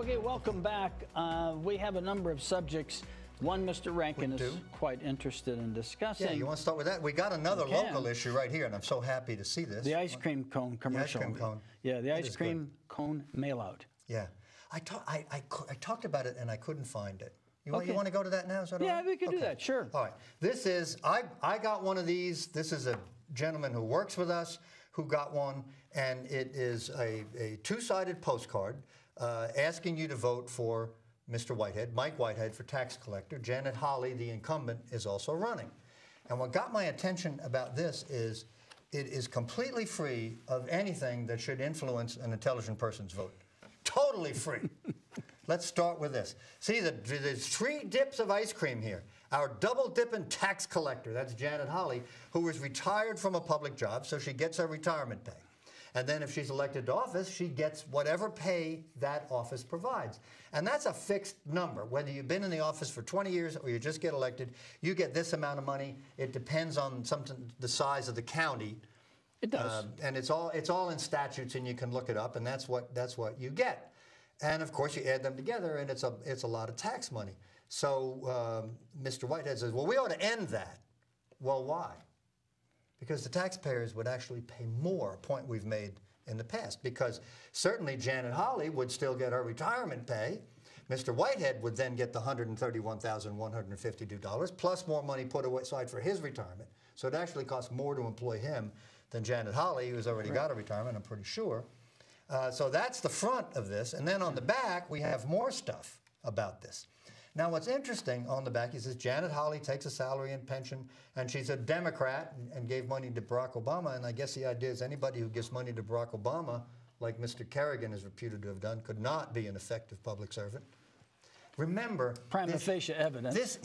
Okay, welcome back. We have a number of subjects. One Mr. Rankin is quite interested in discussing. Yeah, you want to start with that? We got another local issue right here, and I'm so happy to see this. The ice cream cone commercial. The ice cream cone. Yeah, the ice cream cone mail-out. Yeah. I talked about it, and I couldn't find it. You want to go to that now? Is that all right? We can do that, sure. All right. This is, I got one of these. This is a gentleman who works with us who got one, and it is a two-sided postcard asking you to vote for Mr. Whitehead, Mike Whitehead, for tax collector. Janet Holley, the incumbent, is also running. And what got my attention about this is it is completely free of anything that should influence an intelligent person's vote. Totally free. Let's start with this. See, there's 3 dips of ice cream here. Our double-dipping tax collector, that's Janet Holley, who was retired from a public job, so she gets her retirement pay. And then if she's elected to office, she gets whatever pay that office provides. And that's a fixed number. Whether you've been in the office for 20 years or you just get elected, you get this amount of money. It depends on the size of the county. It does. And it's all in statutes, and you can look it up, and that's what you get. And of course, you add them together, and it's a lot of tax money. So Mr. Whitehead says, well, we ought to end that. Well, why? Because the taxpayers would actually pay more, a point we've made in the past. Because certainly Janet Holley would still get her retirement pay. Mr. Whitehead would then get the $131,152, plus more money put aside for his retirement. So it actually costs more to employ him than Janet Holley, who's already got a retirement, I'm pretty sure. So that's the front of this. And then on the back, we have more stuff about this. Now, what's interesting on the back, he says, Janet Holley takes a salary and pension, and she's a Democrat and gave money to Barack Obama. And I guess the idea is anybody who gives money to Barack Obama, like Mr. Kerrigan is reputed to have done, could not be an effective public servant. Remember, prima facie evidence. This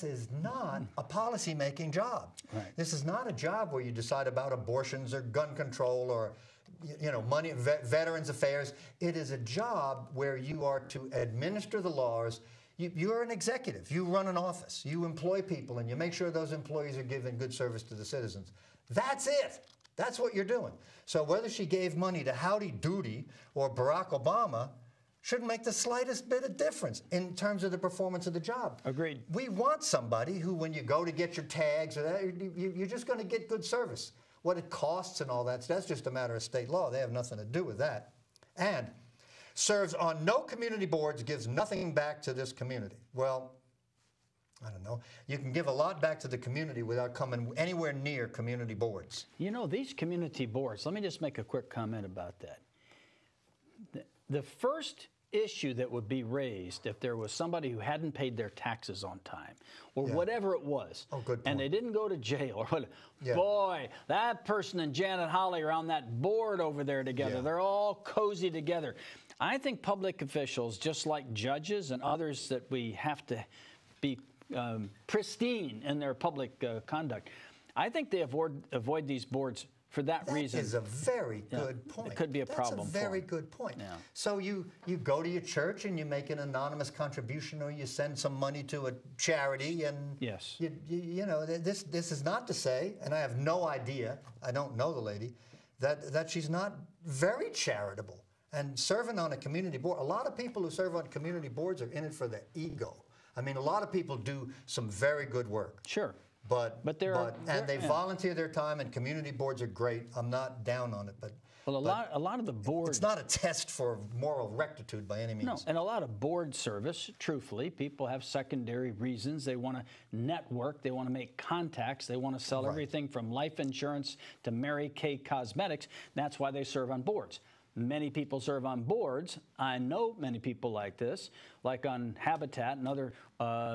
is not a policy-making job. Right. This is not a job where you decide about abortions or gun control or money, veterans affairs. It is a job where you are to administer the laws. You're an executive. You run an office. You employ people, and you make sure those employees are giving good service to the citizens. That's it. That's what you're doing. So whether she gave money to Howdy Doody or Barack Obama shouldn't make the slightest bit of difference in terms of the performance of the job. Agreed. We want somebody who, when you go to get your tags, or that, you're just going to get good service. What it costs and all that's just a matter of state law. They have nothing to do with that. And serves on no community boards, gives nothing back to this community. Well, I don't know. You can give a lot back to the community without coming anywhere near community boards. You know, these community boards, let me just make a quick comment about that. The first issue that would be raised if there was somebody who hadn't paid their taxes on time or whatever it was, and they didn't go to jail, or what, boy, that person and Janet Holley are on that board over there together. They're all cozy together. I think public officials, just like judges and others that we have to be pristine in their public conduct, I think they avoid these boards for that reason. That is a very good point. It could be a problem. That's a very good point. Yeah. So you go to your church and you make an anonymous contribution, or you send some money to a charity, and you know, this is not to say, and I have no idea, I don't know the lady, that she's not very charitable. And serving on a community board, a lot of people who serve on community boards are in it for their ego. I mean, a lot of people do some very good work. Sure. But they volunteer their time, and community boards are great. I'm not down on it, but a lot of the boards. It's not a test for moral rectitude by any means. No, and a lot of board service, truthfully, people have secondary reasons. They want to network, they want to make contacts, they want to sell everything from life insurance to Mary Kay Cosmetics. That's why they serve on boards. Many people serve on boards. I know many people like this, like on Habitat and other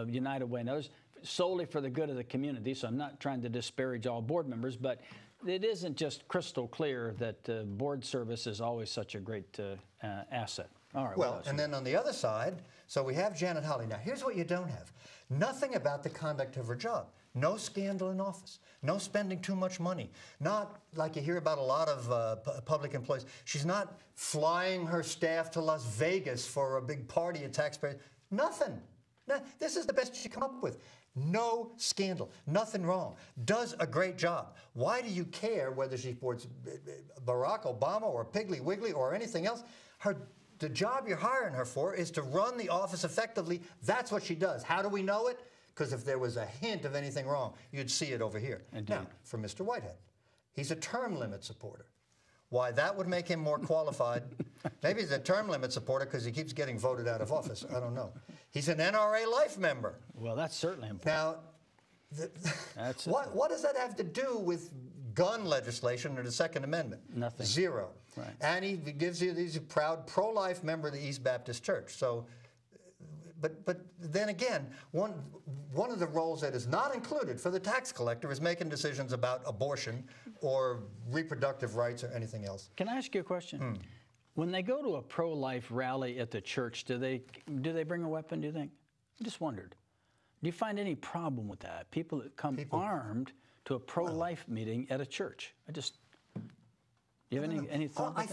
United Way and others, solely for the good of the community. So I'm not trying to disparage all board members, but it isn't just crystal clear that board service is always such a great asset. All right. Well, and then on the other side, so we have Janet Holley. Now, here's what you don't have. Nothing about the conduct of her job. No scandal in office. No spending too much money. Not like you hear about a lot of public employees. She's not flying her staff to Las Vegas for a big party at taxpayers. Nothing. No, this is the best she come up with. No scandal, nothing wrong. Does a great job. Why do you care whether she supports Barack Obama or Piggly Wiggly or anything else? The job you're hiring her for is to run the office effectively. That's what she does. How do we know it? Because if there was a hint of anything wrong, you'd see it over here. Indeed. Now, for Mr. Whitehead, he's a term limit supporter. Why that would make him more qualified? Maybe he's a term limit supporter because he keeps getting voted out of office. I don't know. He's an NRA life member. Well, that's certainly important. Now, what does that have to do with gun legislation or the Second Amendment? Nothing. Zero. Right. And he's a proud pro-life member of the East Baptist Church. So, but then again, one of the roles that is not included for the tax collector is making decisions about abortion or reproductive rights or anything else. Can I ask you a question? When they go to a pro-life rally at the church, do they bring a weapon, do you think? I just wondered. Do you find any problem with that? People that come armed to a pro-life meeting at a church. Do you have any thought? Well,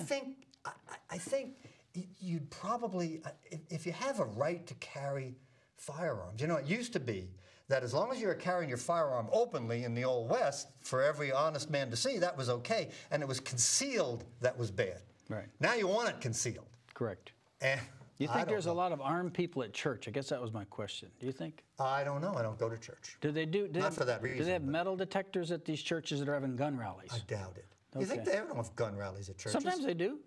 I think you'd probably, if you have a right to carry firearms, you know, it used to be that as long as you were carrying your firearm openly in the Old West for every honest man to see, that was okay, and it was concealed that was bad. Right. Now you want it concealed. Correct. And you think there's a lot of armed people at church? I guess that was my question. Do you think? I don't know. I don't go to church. Do they do? Not for that reason. Do they have metal detectors at these churches that are having gun rallies? I doubt it. Okay. You think they don't have gun rallies at churches? Sometimes they do.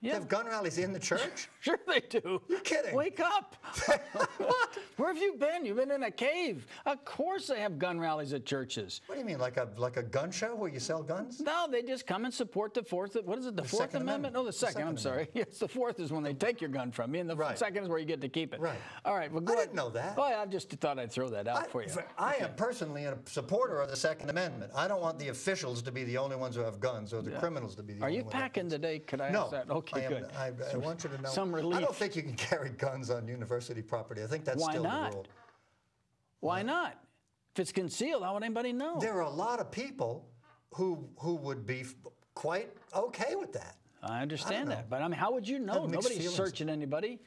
They Yeah. have gun rallies in the church? Sure they do. You're kidding. Wake up. What? Where have you been? You've been in a cave. Of course they have gun rallies at churches. What do you mean, like a gun show where you sell guns? No, they just come and support the Fourth. What is it? The Fourth Second Amendment? Amendment. No, the Second. Second I'm sorry. Yes, the Fourth is when they take your gun from you, and the Right. Second is where you get to keep it. Right. All right. Well, go I ahead. didn't know that. Oh, I just thought I'd throw that out for you. I am personally a supporter of the Second Amendment. I don't want the officials to be the only ones who have guns or the criminals to be the Are only you ones who have packing guns. today? Could I No. ask that? Okay, good. I want you to know. Some relief. I don't think you can carry guns on university property. I think that's Why still not? the rule. Why not? If it's concealed, how would anybody know? There are a lot of people who would be quite okay with that. I understand know. that, but I mean, how would you know? have mixed Nobody's feelings. searching anybody,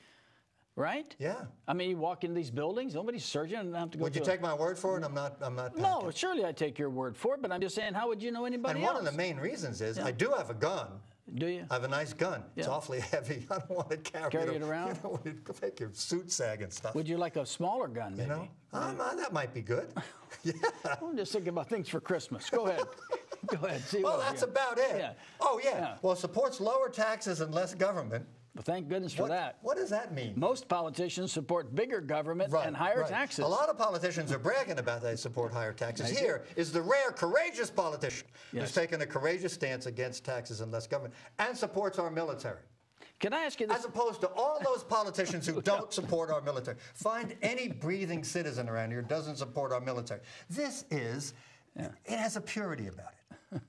right? Yeah. I mean, you walk into these buildings, nobody's searching, and have to go. Would you take my word for it? I'm not packing. No, surely I take your word for it, but I'm just saying, how would you know anybody And else? one of the main reasons is I do have a gun. Do you? I have a nice gun. It's Yeah. awfully heavy. I don't want to carry it around? You know, it'd make your suit sag and stuff. Would you like a smaller gun, maybe? You know, that might be good. Yeah. I'm just thinking about things for Christmas. Go ahead. Go ahead. See Well, what- that's yeah. about it. Yeah. Oh, yeah. Yeah. Well, it supports lower taxes and less government. Well, thank goodness for that. What does that mean? Most politicians support bigger government and higher taxes. A lot of politicians are bragging about they support higher taxes. Here is the rare, courageous politician who's taken a courageous stance against taxes and less government and supports our military. Can I ask you this? As opposed to all those politicians who don't support our military. Find any breathing citizen around here who doesn't support our military. This is, it has a purity about it.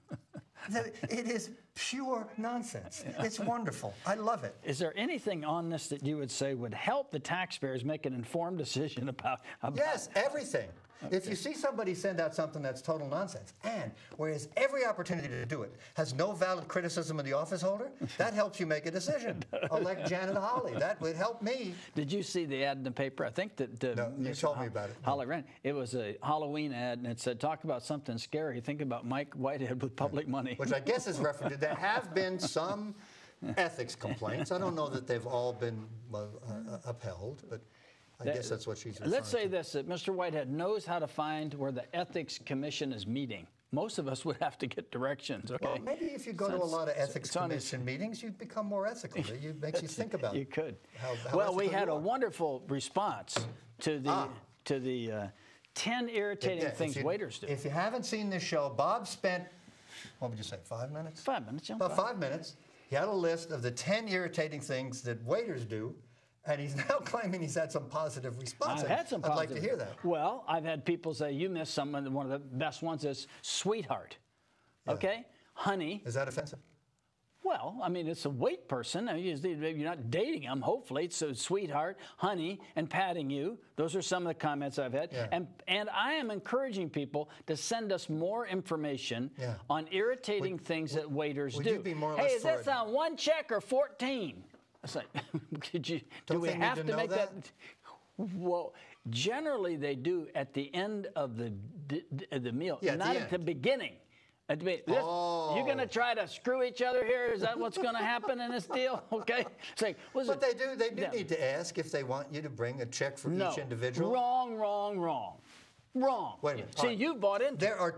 It is pure nonsense. It's wonderful. I love it. Is there anything on this that you would say would help the taxpayers make an informed decision about Yes, everything. If you see somebody send out something that's total nonsense, and whereas every opportunity to do it has no valid criticism of the office holder, that helps you make a decision. Elect Janet Holley. That would help me. Did you see the ad in the paper? I think that No, you told me about it. Holley ran. It was a Halloween ad, and it said, "Talk about something scary. Think about Mike Whitehead with public money." Which I guess is reference. There have been some ethics complaints. I don't know that they've all been upheld, but I guess that's what she's referring Let's say to. this, that Mr. Whitehead knows how to find where the Ethics Commission is meeting. Most of us would have to get directions, okay? Well, maybe if you go to a lot of ethics commission meetings, you become more ethical. It makes you think about You could. how Well, we ethical had you a are. wonderful response to the 10 irritating Yeah, things waiters do. If you haven't seen this show, Bob spent, what would you say, 5 minutes? 5 minutes, yeah. About 5 minutes. He had a list of the 10 irritating things that waiters do, and he's now claiming he's had some positive response. I've had some I'd positive. like to hear that. Well, I've had people say, you missed someone. One of the best ones is sweetheart. Okay? Honey. Is that offensive? Well, I mean, it's a wait person. I mean, you're not dating them, hopefully. So sweetheart, honey, and patting you. Those are some of the comments I've had. Yeah. And I am encouraging people to send us more information on irritating things that waiters would do. you be more or Hey, less is for that it? on one check or 14? It's like, do Don't we they need have to to know make that? that? Well, generally they do at the end of the meal, Yeah, at not the at the end. beginning. Oh. You're going to try to screw each other here? Is that what's going to happen in this deal? Okay. It's like, But they do need to ask if they want you to bring a check for each individual. Wrong. Wait a minute. See, you bought into There are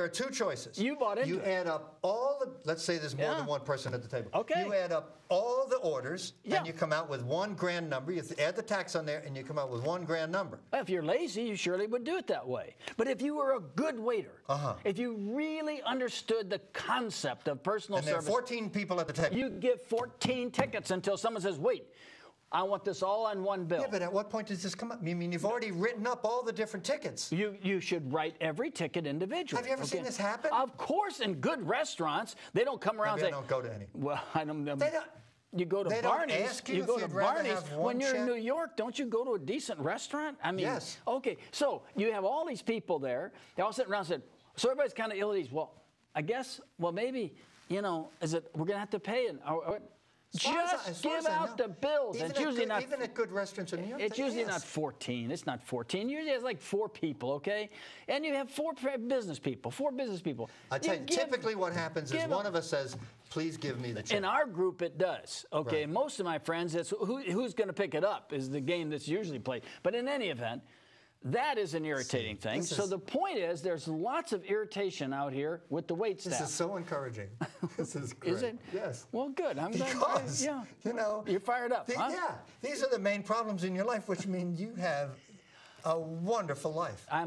two choices. You bought into You it. add up all the, let's say there's more than one person at the table. Okay. You add up all the orders, Yeah. and you come out with one grand number. You add the tax on there, and you come out with one grand number. If you're lazy, you surely would do it that way. But if you were a good waiter, if you really understood the concept of personal And there are service, 14 people at the table. you give 14 tickets until someone says, wait, I want this all on one bill. Yeah, but at what point does this come up? I mean, you've already written up all the different tickets. You should write every ticket individually. Have you ever seen this happen? Of course, in good restaurants, they don't come around Maybe and I say, don't go to any. well, I don't know. They don't. You go to They don't Barney's. ask you if go to you'd rather Barney's. have one When you're in check? New York, don't you go to a decent restaurant? I mean, Yes. Okay, so you have all these people there. They all sitting around and said, so everybody's kind of ill at ease. Well, I guess, maybe, is it, we're going to have to pay it. Just give out the bills. Even It's usually not. Even at good restaurants in New York, It's they usually ask. not 14. It's not 14. Usually it's like 4 people, okay? And you have 4 business people. I tell you, typically what happens is one of us says, please give me the check. In our group, it does, okay? Right. Most of my friends, it's who's going to pick it up is the game that's usually played. But in any event, that is an irritating thing. So the point is there's lots of irritation out here with the wait staff. This is so encouraging. This is great. Is it? Yes. Well, good. I'm glad. Because, Yeah. you're fired up, huh? Yeah. These are the main problems in your life, which mean you have a wonderful life. I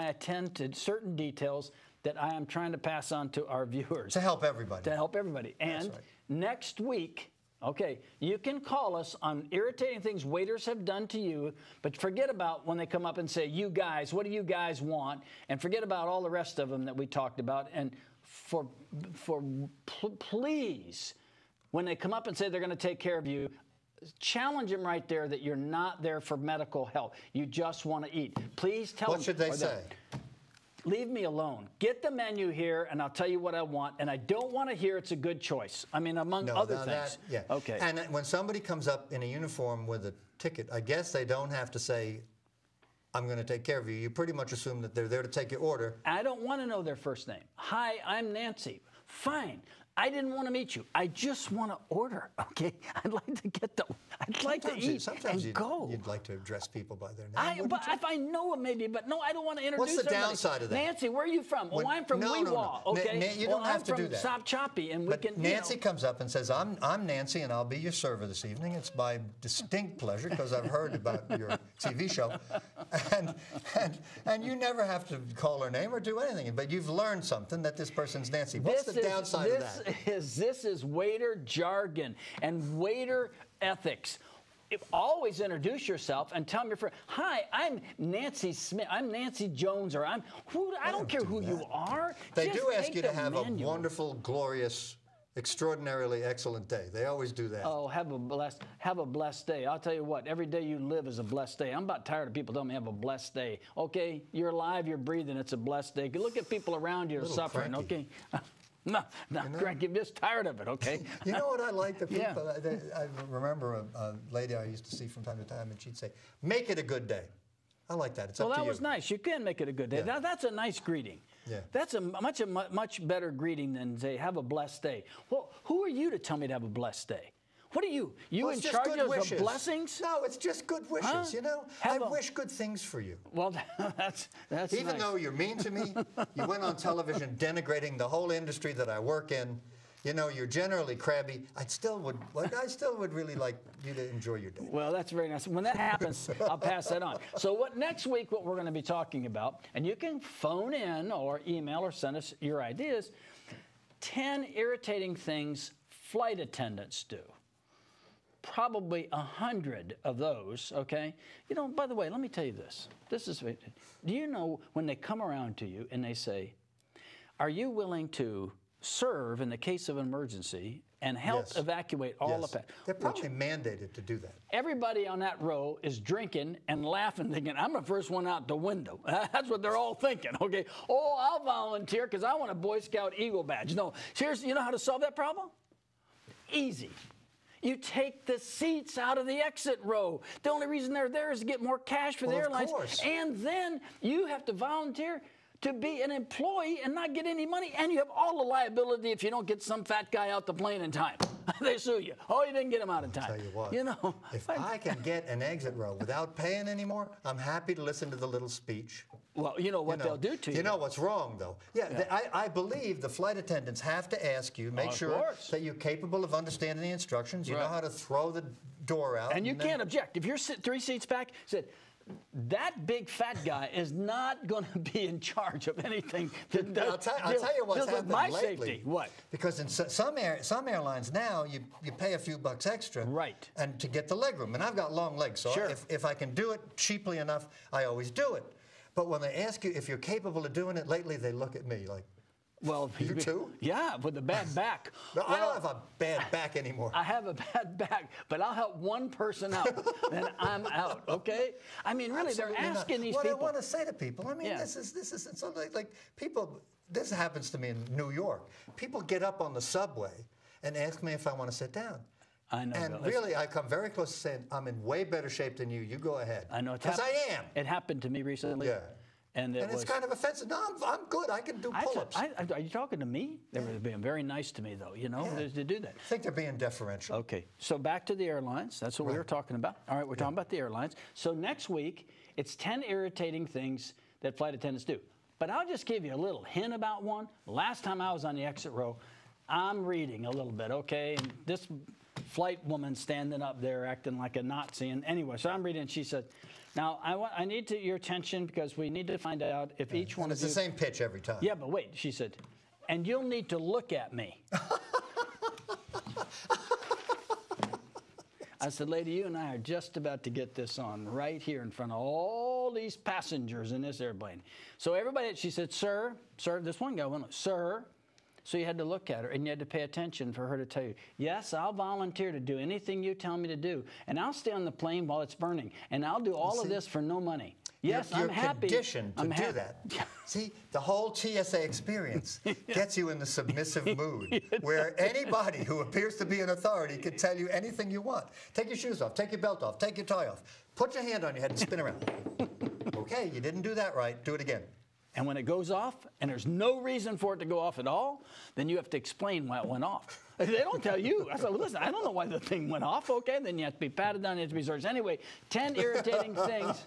attend to certain details that I am trying to pass on to our viewers. To help everybody. And right. next week, okay, you can call us on irritating things waiters have done to you, but forget about when they come up and say, you guys, what do you guys want? And forget about all the rest of them that we talked about. And please, when they come up and say they're going to take care of you, challenge them right there that you're not there for medical help. You just want to eat. Please tell them. What should they say? Leave me alone. Get the menu here, and I'll tell you what I want. And I don't want to hear it's a good choice. I mean, among other things. Yeah. Okay. And when somebody comes up in a uniform with a ticket, I guess they don't have to say, I'm going to take care of you. You pretty much assume that they're there to take your order. I don't want to know their first name. Hi, I'm Nancy. Fine. I didn't want to meet you. I just want to order, okay? I'd like to get the, I'd like to eat and go. You'd like to address people by their name, But if I know them, maybe, but no, I don't want to introduce What's the somebody. downside of that? Nancy, where are you from? Oh, I'm from Weewaw, okay? You don't have to do that. I'm from Sop Choppy, and we But can, Nancy comes up and says, I'm Nancy, and I'll be your server this evening. It's my distinct pleasure, because I've heard about your TV show. And you never have to call her name or do anything, but you've learned something that this person's Nancy. What's the downside of that? This is waiter jargon and waiter ethics. Always introduce yourself and tell them your friend, hi, I'm Nancy Smith, I'm Nancy Jones, or I don't care who you are. They Just do ask take you to the have menu. a wonderful, glorious, extraordinarily excellent day. They always do that. Oh, have a blessed day. I'll tell you what, every day you live is a blessed day. I'm about tired of people telling me have a blessed day. Okay, you're alive, you're breathing, it's a blessed day. Look at people around you suffering, cranky. okay? No, Greg, I'm just tired of it, okay? You know what I like? The Yeah. people, I remember a lady I used to see from time to time, and she'd say, make it a good day. I like that. It's up to you. Well, that was nice. You can make it a good day. Yeah. That's a nice greeting. Yeah. That's a much better greeting than say, have a blessed day. Well, who are you to tell me to have a blessed day? What are you? You Well, in it's just charge good of wishes. blessings? No, it's just good wishes, Huh? you know? I wish good things for you. Well, that's Even nice. though you're mean to me, you went on television denigrating the whole industry that I work in. You know, you're generally crabby. I still would really like you to enjoy your day. Well, that's very nice. When that happens, I'll pass that on. So next week, what we're going to be talking about, and you can phone in or email or send us your ideas, 10 irritating things flight attendants do. Probably 100 of those, okay? You know, by the way, let me tell you this. Do you know when they come around to you and they say, are you willing to serve in the case of an emergency and help evacuate all the passengers? They're probably mandated to do that. Everybody on that row is drinking and laughing, thinking, I'm the first one out the window. That's what they're all thinking, okay? Oh, I'll volunteer because I want a Boy Scout Eagle badge. No, seriously, you know how to solve that problem? Easy. You take the seats out of the exit row. The only reason they're there is to get more cash for the airlines. Of course. And then you have to volunteer to be an employee and not get any money, and you have all the liability if you don't get some fat guy out the plane in time. They sue you. Oh, you didn't get him out in time. Tell you what, you know, if I can get an exit row without paying anymore, I'm happy to listen to the little speech. Well, you know what they'll do to you. You know what's wrong, though. Yeah, I believe the flight attendants have to ask you, make sure that you're capable of understanding the instructions. You know how to throw the door out. And you can't object. If you're 3 seats back, said, that big fat guy is not going to be in charge of anything that I'll tell you what's happened my lately. Safety. What? Because in some airlines now, you pay a few bucks extra and to get the legroom. And I've got long legs, so if I can do it cheaply enough, I always do it. But when they ask you if you're capable of doing it, lately they look at me like, well, you too? Yeah, with a bad back. No, I don't have a bad back anymore. I have a bad back, but I'll help one person out, then I'm out. Okay? I mean, really, they're asking these people. What I want to say to people, I mean, this is something like people. This happens to me in New York. People get up on the subway and ask me if I want to sit down. I know. And really, I come very close to saying, I'm in way better shape than you. You go ahead. I know. Because I am. It happened to me recently. Yeah. And it's kind of offensive. No, I'm good. I can do pull-ups. Are you talking to me? They were being very nice to me, though, you know, to do that. I think they're being deferential. Okay. So back to the airlines. That's what we were talking about. All right, we're talking about the airlines. So next week, it's 10 irritating things that flight attendants do. But I'll just give you a little hint about one. Last time I was on the exit row, I'm reading a little bit, okay? And this flight woman standing up there acting like a Nazi. And anyway, so I'm reading, and she said, now, I need your attention because we need to find out if each one of you... It's the same pitch every time. Yeah, but wait, she said, and you'll need to look at me. I said, lady, you and I are just about to get this on right here in front of all these passengers in this airplane. So everybody, she said, sir, this one guy went, sir. So you had to look at her, and you had to pay attention for her to tell you, yes, I'll volunteer to do anything you tell me to do, and I'll stay on the plane while it's burning, and I'll do all of this for no money. Yes, I'm happy. You're conditioned to do that. See, the whole TSA experience gets you in the submissive mood, where anybody who appears to be an authority can tell you anything you want. Take your shoes off, take your belt off, take your tie off, put your hand on your head and spin around. Okay, you didn't do that right, do it again. And when it goes off, and there's no reason for it to go off at all, then you have to explain why it went off. They don't tell you. I said, well, listen, I don't know why the thing went off. Okay, then you have to be patted down, you have to be searched. Anyway, 10 irritating things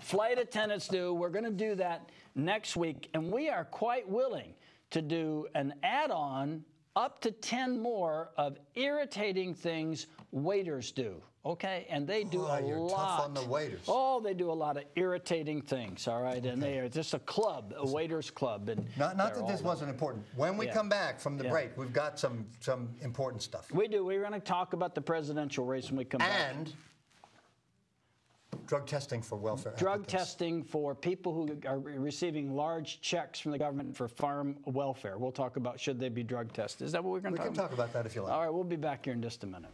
flight attendants do. We're going to do that next week, and we are quite willing to do an add-on up to 10 more of irritating things waiters do. Okay, and they do a you're lot. Tough on the waiters. Oh, they do a lot of irritating things. All right, and they are just a club, a waiters club, and not that this wasn't important. When we come back from the break, we've got some important stuff. We do. We're going to talk about the presidential race when we come back. And drug testing for welfare. Drug testing for people who are receiving large checks from the government for farm welfare. We'll talk about should they be drug tested. Is that what we're going to talk about? We can talk about that if you like. All right, we'll be back here in just a minute.